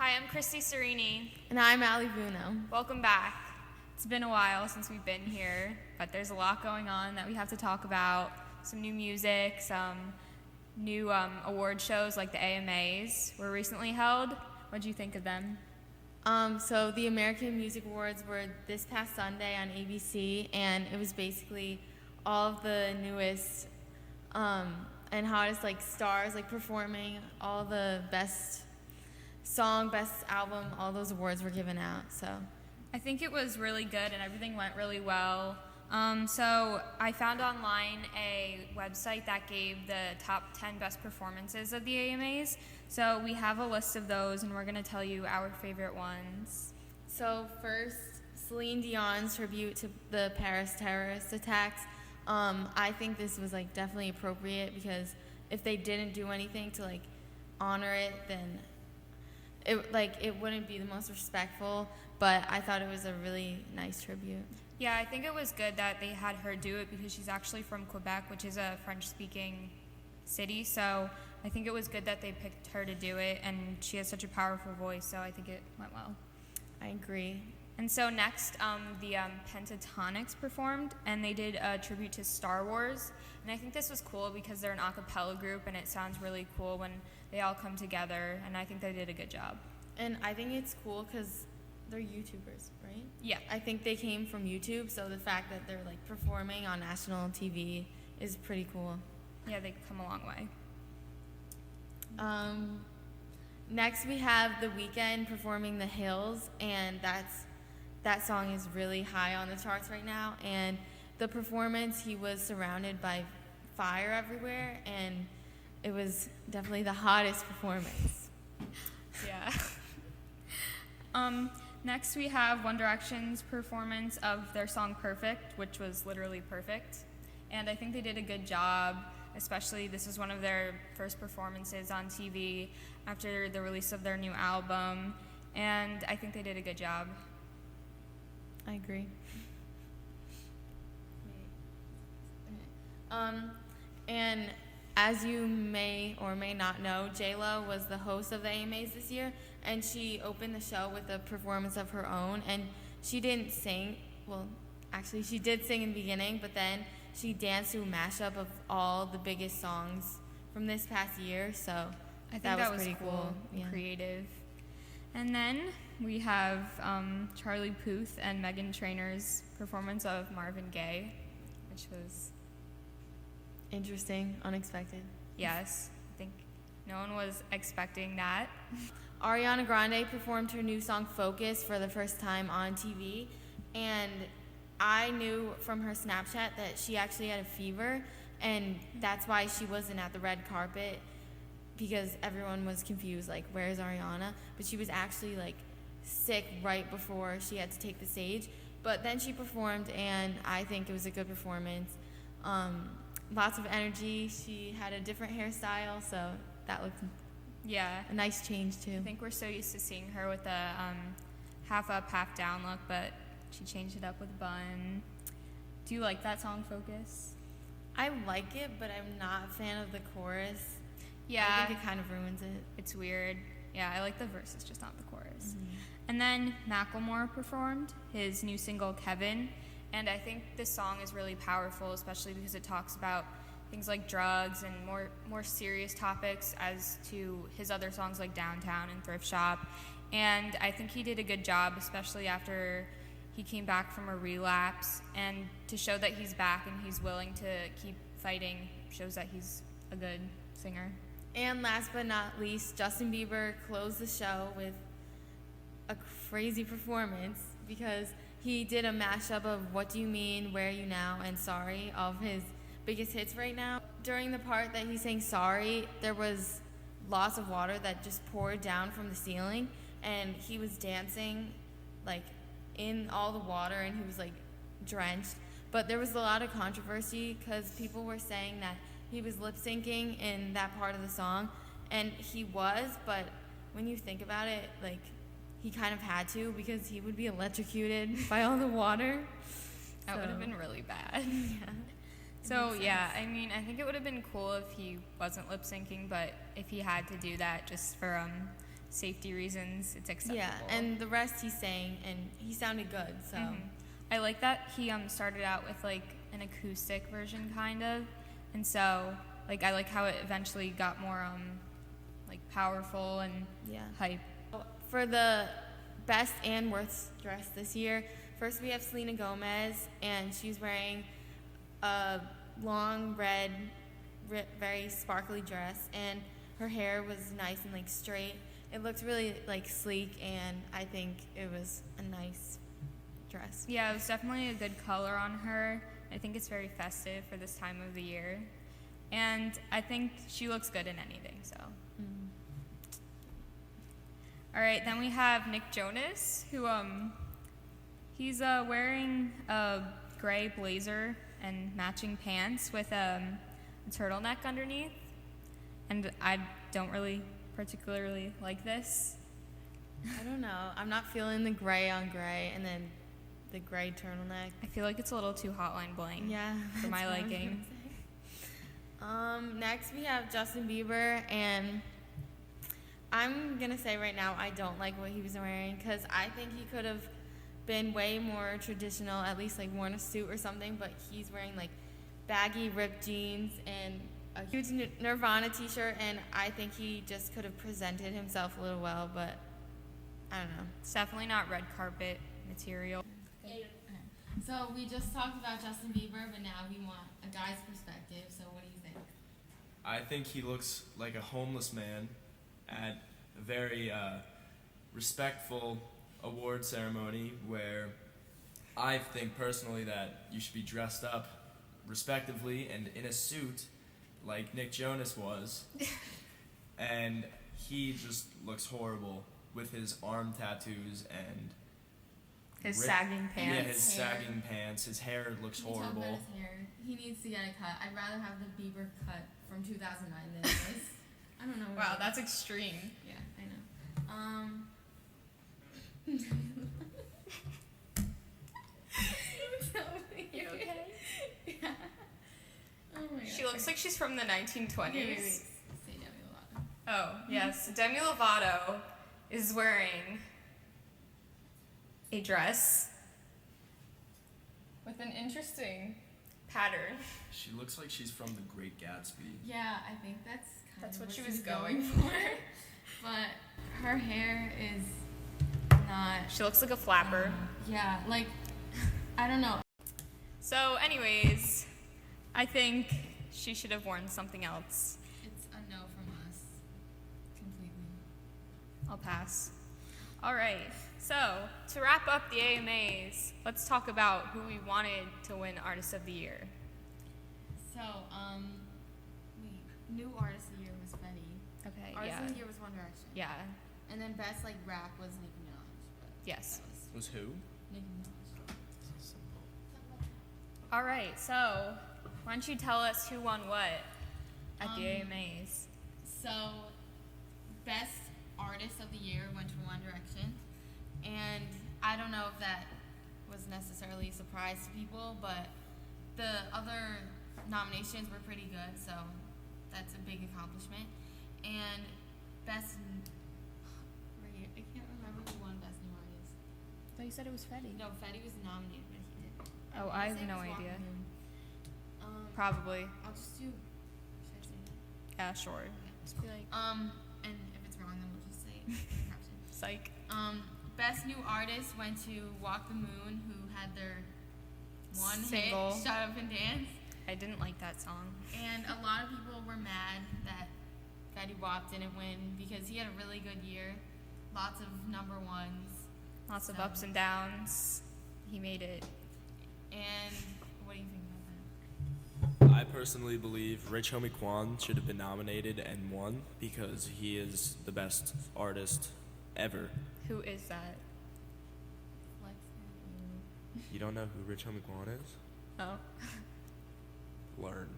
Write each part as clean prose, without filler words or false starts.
Hi, I'm Kristy Serini. And I'm Ali Vuno. Welcome back. It's been a while since we've been here, but there's a lot going on that we have to talk about. Some new music, some new award shows like the AMAs were recently held. What did you think of them? So the American Music Awards were this past Sunday on ABC, and it was basically all of the newest and hottest stars performing. All the best song, best album, all those awards were given out. So I think it was really good and everything went really well. So I found online a website that gave the top 10 best performances of the AMAs. So we have a list of those and we're going to tell you our favorite ones. So first, Celine Dion's tribute to the Paris terrorist attacks. I think this was definitely appropriate because if they didn't do anything to honor it, then it wouldn't be the most respectful, but I thought it was a really nice tribute. Yeah, I think it was good that they had her do it because she's actually from Quebec, which is a French-speaking city, so I think it was good that they picked her to do it, and she has such a powerful voice, so I think it went well. I agree. And so next, the Pentatonics performed, and they did a tribute to Star Wars, and I think this was cool because they're an a cappella group, and it sounds really cool when they all come together, and I think they did a good job. And I think it's cool because they're YouTubers, right? Yeah. I think they came from YouTube, so the fact that they're performing on national TV is pretty cool. Yeah, they come a long way. Next we have The Weeknd performing The Hills, and that song is really high on the charts right now. And the performance, he was surrounded by fire everywhere, and it was definitely the hottest performance. Yeah. Next we have One Direction's performance of their song Perfect, which was literally perfect. And I think they did a good job, especially this is one of their first performances on TV after the release of their new album. And I think they did a good job. I agree. And as you may or may not know, J-Lo was the host of the AMAs this year, and she opened the show with a performance of her own, and she didn't sing. Well, actually, she did sing in the beginning, but then she danced to a mashup of all the biggest songs from this past year, so I think that was pretty cool. Yeah. Creative. And then we have Charlie Puth and Meghan Trainor's performance of Marvin Gaye, which was interesting, unexpected. Yes, I think no one was expecting that. Ariana Grande performed her new song Focus for the first time on TV, and I knew from her Snapchat that she actually had a fever, and that's why she wasn't at the red carpet, because everyone was confused, where's Ariana? But she was actually sick right before she had to take the stage. But then she performed, and I think it was a good performance. Lots of energy. She had a different hairstyle, so that looked a nice change too. I think we're so used to seeing her with a half up, half down look, but she changed it up with a bun. Do you like that song, Focus? I like it, but I'm not a fan of the chorus. Yeah. I think it kind of ruins it. It's weird. Yeah, I like the verses, just not the chorus. Mm-hmm. And then Macklemore performed his new single, Kevin. And I think this song is really powerful, especially because it talks about things like drugs and more serious topics as to his other songs like Downtown and Thrift Shop. And I think he did a good job, especially after he came back from a relapse. And to show that he's back and he's willing to keep fighting shows that he's a good singer. And last but not least, Justin Bieber closed the show with a crazy performance because he did a mashup of What Do You Mean, Where Are You Now, and Sorry, all of his biggest hits right now. During the part that he sang Sorry, there was lots of water that just poured down from the ceiling, and he was dancing in all the water, and he was drenched. But there was a lot of controversy because people were saying that he was lip syncing in that part of the song, and he was, but when you think about it, he kind of had to because he would be electrocuted by all the water. That would have been really bad. Yeah. So yeah, I mean, I think it would have been cool if he wasn't lip syncing, but if he had to do that just for safety reasons, it's acceptable. Yeah, and the rest he sang, and he sounded good. So I like that he started out with like an acoustic version kind of, and so like I like how it eventually got more like powerful and hype. For the best and worst dress this year, first we have Selena Gomez, and she's wearing a long red, very sparkly dress, and her hair was nice and like straight. It looked really like sleek, and I think it was a nice dress. Yeah, it was definitely a good color on her. I think it's very festive for this time of the year, and I think she looks good in anything. So. All right, then we have Nick Jonas, who he's wearing a gray blazer and matching pants with a turtleneck underneath, and I don't really particularly like this. I don't know. I'm not feeling the gray on gray and then the gray turtleneck. I feel like it's a little too hotline bling for my liking. Next we have Justin Bieber, and I'm gonna say right now I don't like what he was wearing, because I think he could have been way more traditional, at least like worn a suit or something, but he's wearing like baggy ripped jeans and a huge Nirvana t-shirt, and I think he just could have presented himself a little well, but I don't know. It's definitely not red carpet material. So we just talked about Justin Bieber, but now we want a guy's perspective, so what do you think? I think he looks like a homeless man at a very respectful award ceremony, where I think personally that you should be dressed up respectively and in a suit like Nick Jonas was, and he just looks horrible with his arm tattoos and his sagging pants. Yeah, his sagging pants. His hair looks horrible. His hair. He needs to get a cut. I'd rather have the Bieber cut from 2009 than this. I don't know. Wow, that's extreme. Yeah, I know. You okay? Yeah. Oh my god. She looks like she's from the 1920s. Wait. Say Demi Lovato. Oh, yes. Demi Lovato is wearing a dress with an interesting pattern. She looks like she's from The Great Gatsby. Yeah, I think that's That's what what she she was was going for. But her hair is not. She looks like a flapper. Yeah, like, I don't know. So, anyways, I think she should have worn something else. It's a no from us. Completely. I'll pass. All right. So, to wrap up the AMAs, let's talk about who we wanted to win Artist of the Year. So, new Artist of the Year was Fetty. Okay, Artist yeah. of the Year was One Direction. Yeah. And then best, like, rap was Nicki Minaj. But Yes. that Was who? Nicki Minaj. All right. So, why don't you tell us who won what at the AMAs? So, best Artist of the Year went to One Direction. And I don't know if that was necessarily a surprise to people, but the other nominations were pretty good, so that's a big accomplishment. And best, right here, I can't remember who won best new artist. I thought you said it was Fetty. No, Fetty was nominated, but he didn't. Oh, I have no idea. Probably. I'll just do. Should I say that? Yeah, sure. Just be like, And if it's wrong, then we'll just say it in the caption. psych. Best new artist went to Walk the Moon, who had their one Single. hit, Shut Up and Dance. I didn't like that song. And a lot of people were mad that Fetty Wap didn't win, because he had a really good year. Lots of number ones. Lots of So- ups and downs. He made it. And what do you think about I personally believe Rich Homie Quan should have been nominated and won, because he is the best artist ever. Who is that? that? Flex. You don't know who Rich Homie Quan is? Oh. Learn.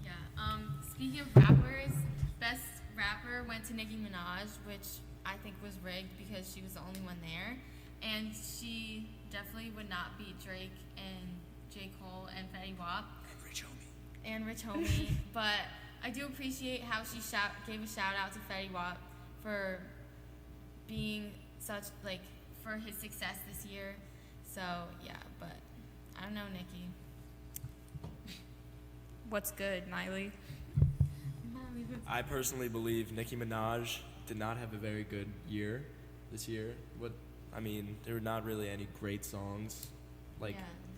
Yeah. Speaking of rappers, best rapper went to Nicki Minaj, which I think was rigged because she was the only one there, and she definitely would not beat Drake and J. Cole and Fetty Wap and Rich Homie. But I do appreciate how she gave a shout out to Fetty Wap for being for his success this year. So yeah, but I don't know, Nikki. What's good, Miley? I personally believe Nicki Minaj did not have a very good year this year. There were not really any great songs. Yeah.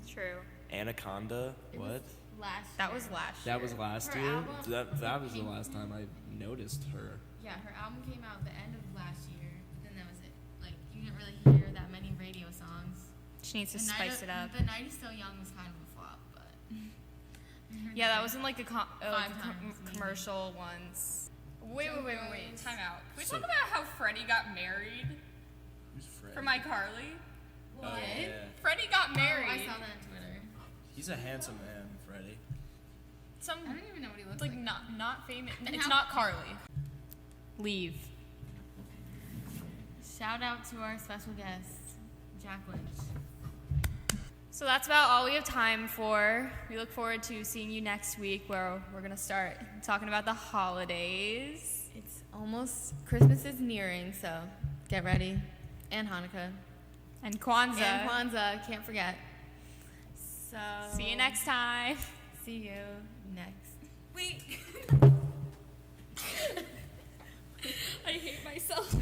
True. Anaconda. It What? was last That year. was last year. That was last Her year. album That was the came- last time I noticed her. Yeah, her album came out the end of last year, but then that was it. Like, you didn't really hear that many radio songs. She needs to The spice it up. The Night Is Still Young was kind of a flop, but. Yeah, that was in like a Five times, maybe. commercial once. Wait. Time out. Can we So- talk about how Freddie got married Who's Fred? from iCarly? Oh, What? yeah. Freddie got married. Oh, I saw that on Twitter. He's a handsome man, Freddie. Some I don't even know what he looks like like. not famous. And It's how- not Carly. Leave. Shout out to our special guest, Jack Lynch. So that's about all we have time for. We look forward to seeing you next week where we're going to start talking about the holidays. It's almost Christmas is nearing, so get ready. And Hanukkah. And Kwanzaa. And Kwanzaa, can't forget. So See you next time. See you next. Wait. I hate myself.